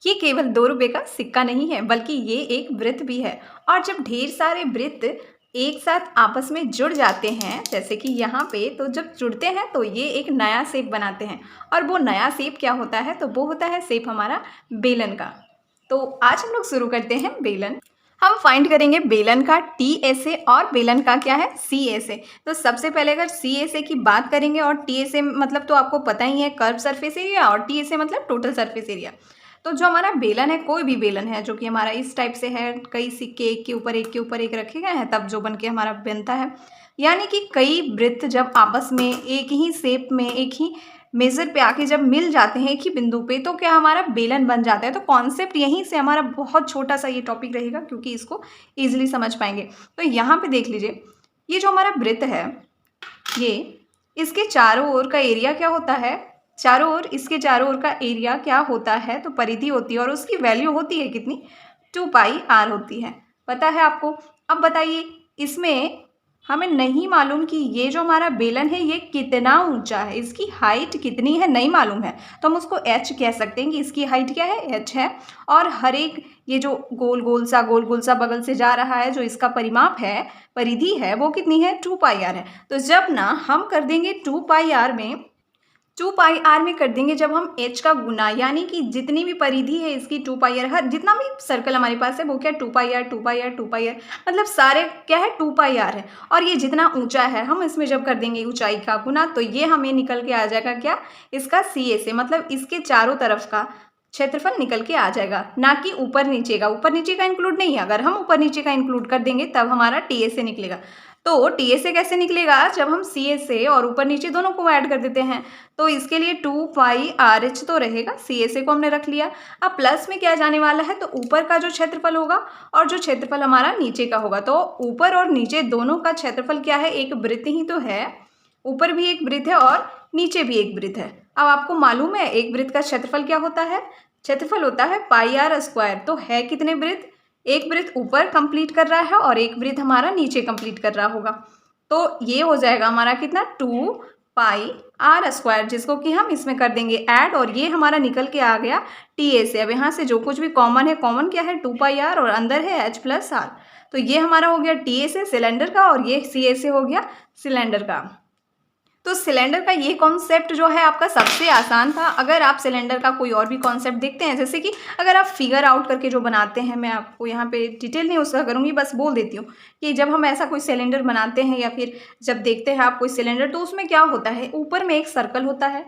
ये केवल 2 रुपए का सिक्का नहीं है, बल्कि ये एक वृत्त भी है। और जब ढेर सारे वृत्त एक साथ आपस में जुड़ जाते हैं, जैसे कि यहाँ पे, तो जब जुड़ते हैं तो ये एक नया शेप बनाते हैं। और वो नया शेप क्या होता है? तो वो होता है शेप हमारा बेलन का। तो आज हम लोग शुरू करते हैं बेलन। हम फाइंड करेंगे बेलन का टी और बेलन का क्या है? सी। तो सबसे पहले अगर सी की बात करेंगे, और टी मतलब तो आपको पता ही है, कर्व सरफेस एरिया, और टी मतलब टोटल सरफेस एरिया। तो जो हमारा बेलन है, कोई भी बेलन है जो कि हमारा इस टाइप से है, कई सिक्के एक के ऊपर एक के ऊपर एक रखे गए हैं, तब जो बन के हमारा बनता है। यानी कि कई वृत्त जब आपस में एक ही शेप में, एक ही मेजर पे आके जब मिल जाते हैं एक ही बिंदु पे, तो क्या हमारा बेलन बन जाता है। तो कॉन्सेप्ट यहीं से हमारा बहुत छोटा सा ये टॉपिक रहेगा, क्योंकि इसको ईजिली समझ पाएंगे। तो यहाँ पे देख लीजिए, ये जो हमारा वृत्त है, ये इसके चारों ओर का एरिया क्या होता है? इसके चारों ओर का एरिया क्या होता है? तो परिधि होती है, और उसकी वैल्यू होती है कितनी? 2πr होती है। पता है आपको? अब बताइए, इसमें हमें नहीं मालूम कि ये जो हमारा बेलन है ये कितना ऊंचा है, इसकी हाइट कितनी है, नहीं मालूम है। तो हम उसको h कह सकते हैं कि इसकी हाइट क्या है? h है। और हर एक ये जो गोल गोल सा बगल से जा रहा है, जो इसका परिमाप है, परिधि है, वो कितनी है? 2πr है। तो जब ना हम कर देंगे 2πr में कर देंगे जब हम h का गुना, यानी कि जितनी भी परिधि है इसकी 2πr, हर जितना भी सर्कल हमारे पास है वो क्या? 2πr, मतलब सारे क्या है? 2πr है। और ये जितना ऊंचा है, हम इसमें जब कर देंगे ऊंचाई का गुना, तो ये हमें निकल के आ जाएगा क्या? इसका सी मतलब इसके चारों तरफ का क्षेत्रफल निकल के आ जाएगा, ना कि ऊपर नीचे का। ऊपर नीचे का इंक्लूड नहीं है, अगर हम ऊपर नीचे का इंक्लूड कर देंगे तब हमारा टी निकलेगा। तो टी कैसे निकलेगा? जब हम सी और ऊपर नीचे दोनों को ऐड कर देते हैं, तो इसके लिए 2πrh तो रहेगा, सी को हमने रख लिया। अब प्लस में क्या जाने वाला है? तो ऊपर का जो क्षेत्रफल होगा और जो क्षेत्रफल हमारा नीचे का होगा। तो ऊपर और नीचे दोनों का क्षेत्रफल क्या है? एक वृत्त ही तो है। ऊपर भी एक वृत्त है और नीचे भी एक वृत्त है। अब आपको मालूम है एक वृत्त का क्षेत्रफल क्या होता है? क्षेत्रफल होता है πr²। तो है कितने वृत्त? एक वृत्त ऊपर कंप्लीट कर रहा है और एक वृत्त हमारा नीचे कंप्लीट कर रहा होगा। तो ये हो जाएगा हमारा कितना? 2πr², जिसको कि हम इसमें कर देंगे ऐड, और ये हमारा निकल के आ गया टी। अब यहाँ से जो कुछ भी कॉमन है, कॉमन क्या है? 2πr, और अंदर है h+r। तो ये हमारा हो गया टी सिलेंडर का, और ये सी हो गया सिलेंडर का। तो सिलेंडर का ये कॉन्सेप्ट जो है आपका सबसे आसान था। अगर आप सिलेंडर का कोई और भी कॉन्सेप्ट देखते हैं, जैसे कि अगर आप फिगर आउट करके जो बनाते हैं, मैं आपको यहाँ पे डिटेल नहीं उसका करूँगी, बस बोल देती हूँ कि जब हम ऐसा कोई सिलेंडर बनाते हैं, या फिर जब देखते हैं आप कोई सिलेंडर, तो उसमें क्या होता है? ऊपर में एक सर्कल होता है,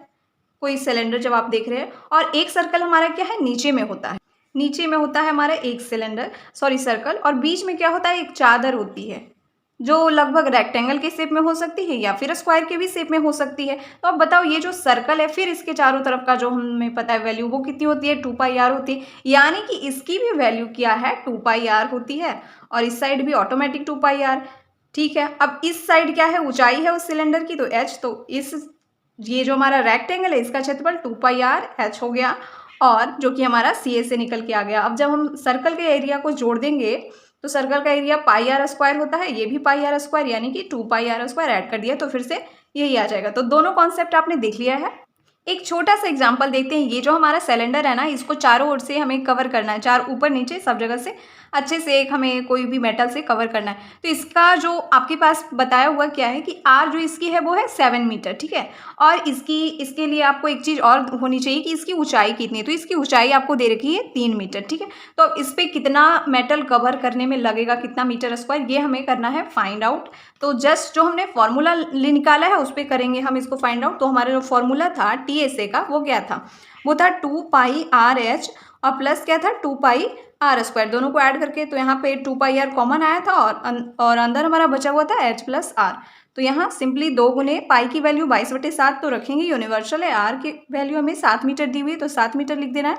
कोई सिलेंडर जब आप देख रहे हैं, और एक सर्कल हमारा क्या है? नीचे में होता है। नीचे में होता है हमारा एक सर्कल, और बीच में क्या होता है? एक चादर होती है, जो लगभग रेक्टेंगल के शेप में हो सकती है या फिर स्क्वायर के भी शेप में हो सकती है। तो अब बताओ, ये जो सर्कल है, फिर इसके चारों तरफ का जो हमें पता है वैल्यू, वो कितनी होती है? 2πr होती है। यानी कि इसकी भी वैल्यू क्या है? 2πr होती है, और इस साइड भी ऑटोमेटिक 2πr। ठीक है, अब इस साइड क्या है? ऊंचाई है उस सिलेंडर की, तो h। तो ये जो हमारा रेक्टेंगल है, इसका क्षेत्रफल 2πr(h) हो गया, और जो कि हमारा सी से निकल के आ गया। अब जब हम सर्कल के एरिया को जोड़ देंगे, तो सर्कल का एरिया πr² होता है, ये भी πr², यानी कि 2πr² ऐड कर दिया तो फिर से यही आ जाएगा। तो दोनों कॉन्सेप्ट आपने देख लिया है। एक छोटा सा एग्जांपल देखते हैं। ये जो हमारा सिलेंडर है ना, इसको चारों ओर से हमें कवर करना है, चार ऊपर नीचे सब जगह से अच्छे से एक हमें कोई भी मेटल से कवर करना है। तो इसका जो आपके पास बताया हुआ क्या है कि आर जो इसकी है वो है 7 मीटर। ठीक है, और इसके लिए आपको एक चीज़ और होनी चाहिए कि इसकी ऊंचाई कितनी है। तो इसकी ऊंचाई आपको दे रखी है 3 मीटर। ठीक है, तो अब इस पर कितना मेटल कवर करने में लगेगा, कितना मीटर स्क्वायर, ये हमें करना है फाइंड आउट। तो जस्ट जो हमने फॉर्मूला निकाला है उस पर करेंगे हम इसको फाइंड आउट। तो हमारा जो फॉर्मूला था टी का, वो क्या था? वो था 2πrh और प्लस क्या था? 2πr²। दोनों को ऐड करके, तो यहाँ पे 2πr कॉमन आया था, और अंदर हमारा बचा हुआ था h+r। तो यहाँ सिंपली 2 गुने पाई की वैल्यू 22/7 तो रखेंगे, यूनिवर्सल है। r की वैल्यू हमें 7 मीटर दी हुई है, तो 7 मीटर लिख देना है।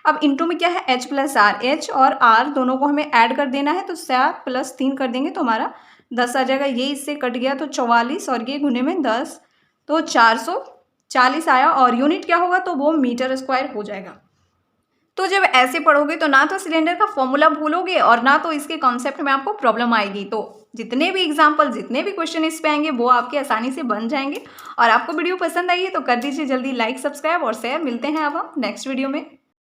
अब इंटू में क्या है? h+r, h और r दोनों को हमें ऐड कर देना है। तो 7 + 3 कर देंगे तो हमारा 10 आ जाएगा। ये इससे कट गया तो 44, और ये गुने में 10, तो 440 आया। और यूनिट क्या होगा? तो वो मीटर स्क्वायर हो जाएगा। तो जब ऐसे पढ़ोगे तो ना तो सिलेंडर का फॉर्मूला भूलोगे, और ना तो इसके कॉन्सेप्ट में आपको प्रॉब्लम आएगी। तो जितने भी एग्जाम्पल, जितने भी क्वेश्चन इस पे आएंगे, वो आपके आसानी से बन जाएंगे। और आपको वीडियो पसंद आई है तो कर दीजिए जल्दी लाइक, सब्सक्राइब और शेयर। मिलते हैं अब हम नेक्स्ट वीडियो में।